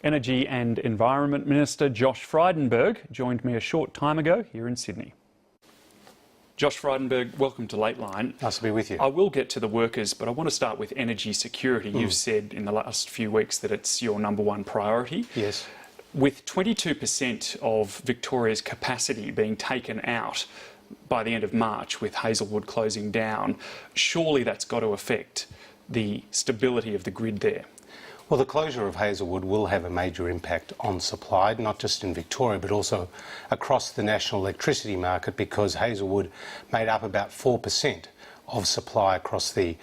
Energy and Environment Minister Josh Frydenberg joined me a short time ago here in Sydney. Josh Frydenberg, welcome to Lateline. Nice to be with you. I will get to the workers, but I want to start with energy security. You've said in the last few weeks that it's your #1 priority. Yes. With 22% of Victoria's capacity being taken out by the end of March, with Hazelwood closing down, surely that's got to affect the stability of the grid there. Well, the closure of Hazelwood will have a major impact on supply, not just in Victoria, but also across the national electricity market, because Hazelwood made up about 4% of supply across the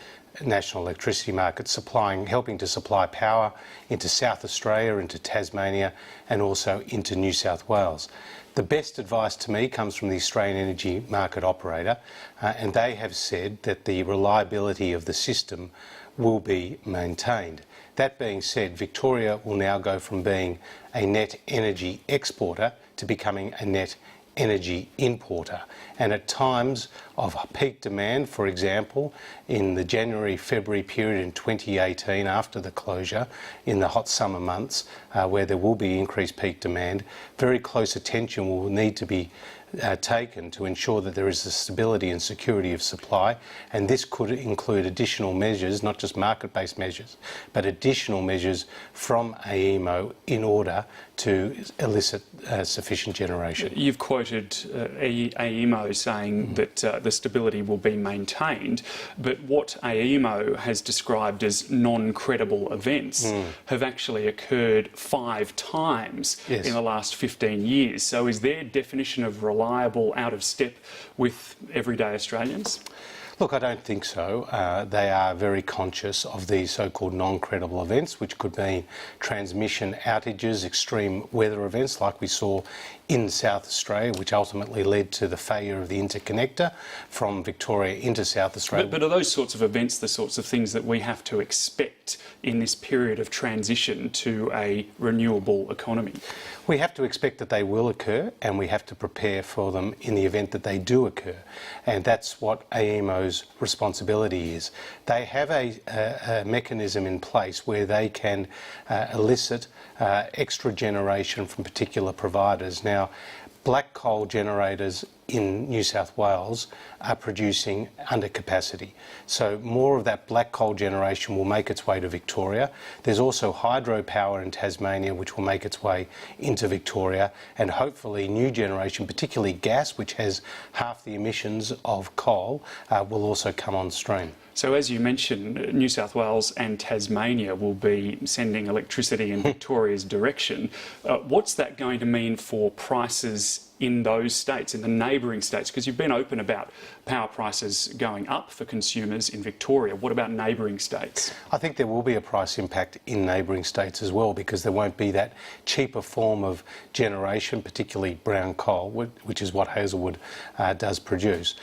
national electricity market, helping to supply power into South Australia, into Tasmania, and also into New South Wales. The best advice to me comes from the Australian Energy Market Operator, and they have said that the reliability of the system will be maintained. That being said, Victoria will now go from being a net energy exporter to becoming a net energy importer. And at times of peak demand, for example, in the January-February period in 2018 after the closure, in the hot summer months where there will be increased peak demand, very close attention will need to be taken to ensure that there is the stability and security of supply, and this could include additional measures, not just market-based measures, but additional measures from AEMO in order to elicit sufficient generation. You've quoted AEMO saying that the stability will be maintained, but what AEMO has described as non-credible events have actually occurred 5 times in the last 15 years. So is their definition of reliable out of step with everyday Australians? Look, I don't think so. They are very conscious of these so-called non-credible events, which could mean transmission outages, extreme weather events like we saw in South Australia, which ultimately led to the failure of the interconnector from Victoria into South Australia. But are those sorts of events the sorts of things that we have to expect in this period of transition to a renewable economy? We have to expect that they will occur, and we have to prepare for them in the event that they do occur. And that's what AEMO's responsibility is. They have a mechanism in place where they can elicit extra generation from particular providers. Now, black coal generators in New South Wales are producing under capacity. So more of that black coal generation will make its way to Victoria. There's also hydropower in Tasmania which will make its way into Victoria, and hopefully new generation, particularly gas, which has half the emissions of coal, will also come on stream. So as you mentioned, New South Wales and Tasmania will be sending electricity in Victoria's direction. What's that going to mean for prices in those states, in the neighbouring states? Because you've been open about power prices going up for consumers in Victoria. What about neighbouring states? I think there will be a price impact in neighbouring states as well, because there won't be that cheaper form of generation, particularly brown coal, which is what Hazelwood does produce,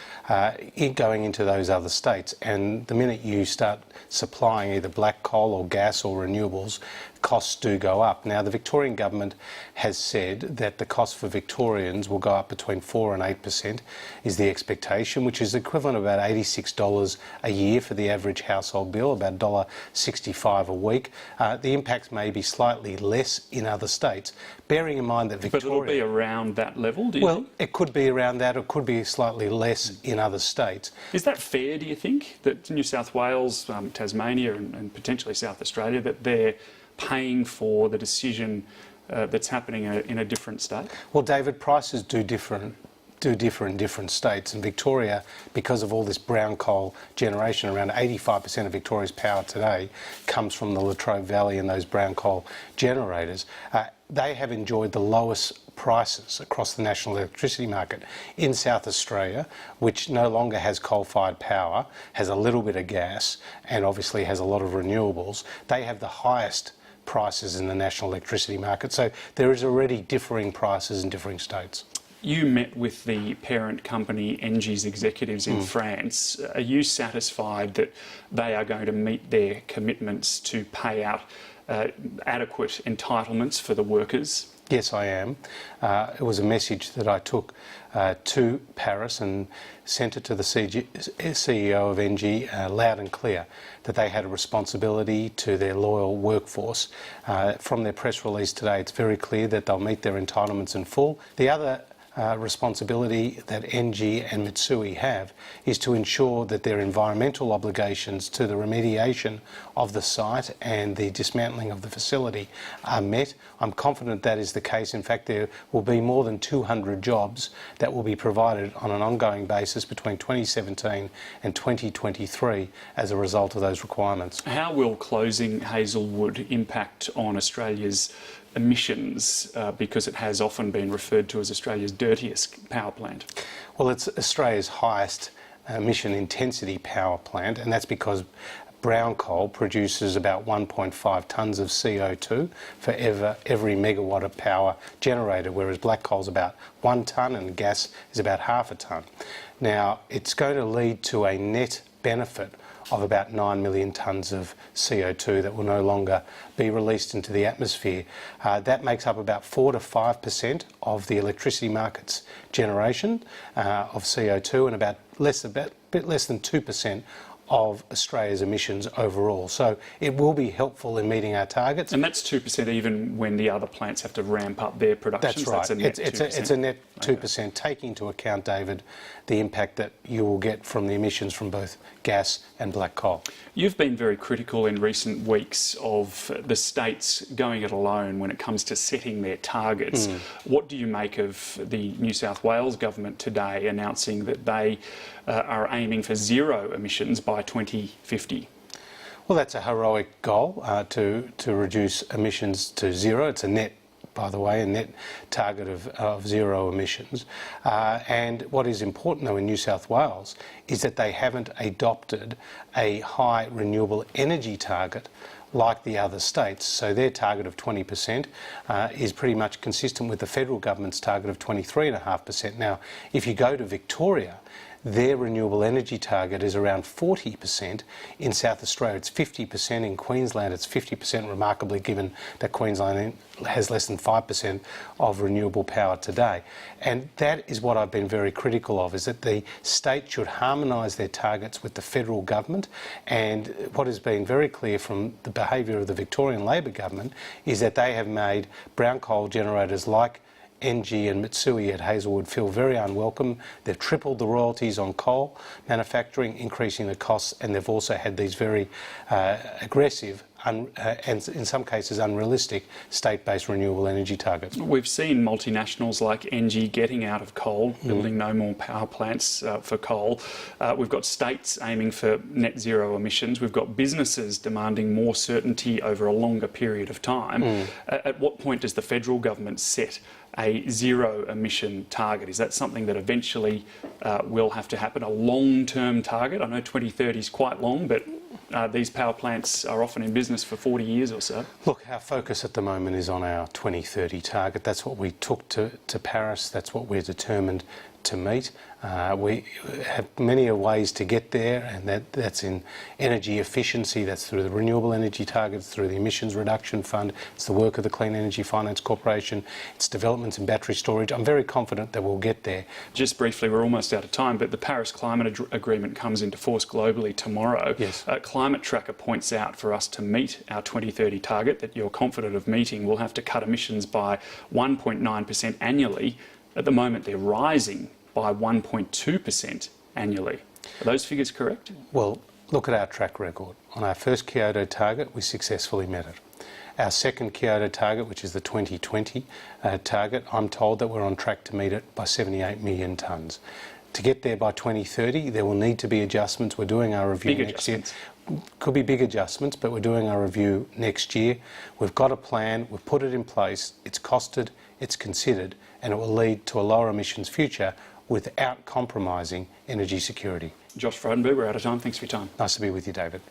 going into those other states. And the minute you start supplying either black coal or gas or renewables, costs do go up. Now, the Victorian government has said that the cost for Victorians will go up between 4 and 8% is the expectation, which is equivalent of about $86 a year for the average household bill, about $1.65 a week. The impacts may be slightly less in other states, bearing in mind that Victoria... But it'll be around that level, do you think? Well, it could be around that, or it could be slightly less in other states. Is that fair, do you think, that New South Wales, Tasmania and potentially South Australia, that they're paying for the decision that's happening in a different state? Well, David, prices do differ in different states. In Victoria, because of all this brown coal generation, around 85% of Victoria's power today comes from the Latrobe Valley and those brown coal generators. They have enjoyed the lowest prices across the national electricity market. In South Australia, which no longer has coal-fired power, has a little bit of gas and obviously has a lot of renewables, they have the highest prices in the national electricity market. So there is already differing prices in differing states. You met with the parent company Engie's executives in France. Are you satisfied that they are going to meet their commitments to pay out adequate entitlements for the workers? Yes, I am. It was a message that I took to Paris and sent it to the CEO of NG loud and clear, that they had a responsibility to their loyal workforce. From their press release today, it's very clear that they'll meet their entitlements in full. The other responsibility that NG and Mitsui have is to ensure that their environmental obligations to the remediation of the site and the dismantling of the facility are met. I'm confident that is the case. In fact, there will be more than 200 jobs that will be provided on an ongoing basis between 2017 and 2023 as a result of those requirements. How will closing Hazelwood impact on Australia's emissions, because it has often been referred to as Australia's dirtiest power plant? Well, it's Australia's highest emission intensity power plant, and that's because brown coal produces about 1.5 tonnes of CO2 for every megawatt of power generated, whereas black coal is about 1 tonne and gas is about half a tonne. Now, it's going to lead to a net benefit of about 9 million tonnes of CO2 that will no longer be released into the atmosphere. That makes up about 4 to 5% of the electricity market's generation of CO2, and a bit less than 2% of Australia's emissions overall. So it will be helpful in meeting our targets. And that's 2% even when the other plants have to ramp up their production. That's right. So that's it's a net 2%, okay, taking into account, David, the impact that you will get from the emissions from both gas and black coal. You've been very critical in recent weeks of the states going it alone when it comes to setting their targets. What do you make of the New South Wales government today announcing that they are aiming for zero emissions by 2050? Well, that's a heroic goal, to reduce emissions to zero. It's a net, by the way, a net target of zero emissions. And what is important, though, in New South Wales is that they haven't adopted a high renewable energy target like the other states. So their target of 20% is pretty much consistent with the federal government's target of 23.5%. Now, if you go to Victoria, their renewable energy target is around 40%. In South Australia, it's 50%. In Queensland, it's 50%, remarkably, given that Queensland has less than 5% of renewable power today. And that is what I've been very critical of, is that the state should harmonise their targets with the federal government. And what has been very clear from the behaviour of the Victorian Labor government is that they have made brown coal generators like NG and Mitsui at Hazelwood feel very unwelcome. They've tripled the royalties on coal manufacturing, increasing the costs, and they've also had these very aggressive and in some cases unrealistic state-based renewable energy targets. We've seen multinationals like NG getting out of coal, building no more power plants for coal. We've got states aiming for net zero emissions. We've got businesses demanding more certainty over a longer period of time. At what point does the federal government set a zero emission target? Is that something that eventually will have to happen, a long-term target? I know 2030 is quite long, but these power plants are often in business for 40 years or so. Look, our focus at the moment is on our 2030 target. That's what we took to Paris. That's what we're determined to meet. We have many ways to get there, and that's in energy efficiency, that's through the renewable energy targets, through the emissions reduction fund, it's the work of the Clean Energy Finance Corporation, it's developments in battery storage. I'm very confident that we'll get there. Just briefly, we're almost out of time, but the Paris Climate Agreement comes into force globally tomorrow. Yes. Climate Tracker points out for us to meet our 2030 target that you're confident of meeting, we'll have to cut emissions by 1.9% annually. At the moment, they're rising by 1.2% annually. Are those figures correct? Well, look at our track record. On our first Kyoto target, we successfully met it. Our second Kyoto target, which is the 2020 target, I'm told that we're on track to meet it by 78 million tonnes. To get there by 2030, there will need to be adjustments. We're doing our review next year. Could be big adjustments, but we're doing our review next year. We've got a plan, we've put it in place, it's costed, it's considered, and it will lead to a lower emissions future without compromising energy security. Josh Frydenberg, we're out of time. Thanks for your time. Nice to be with you, David.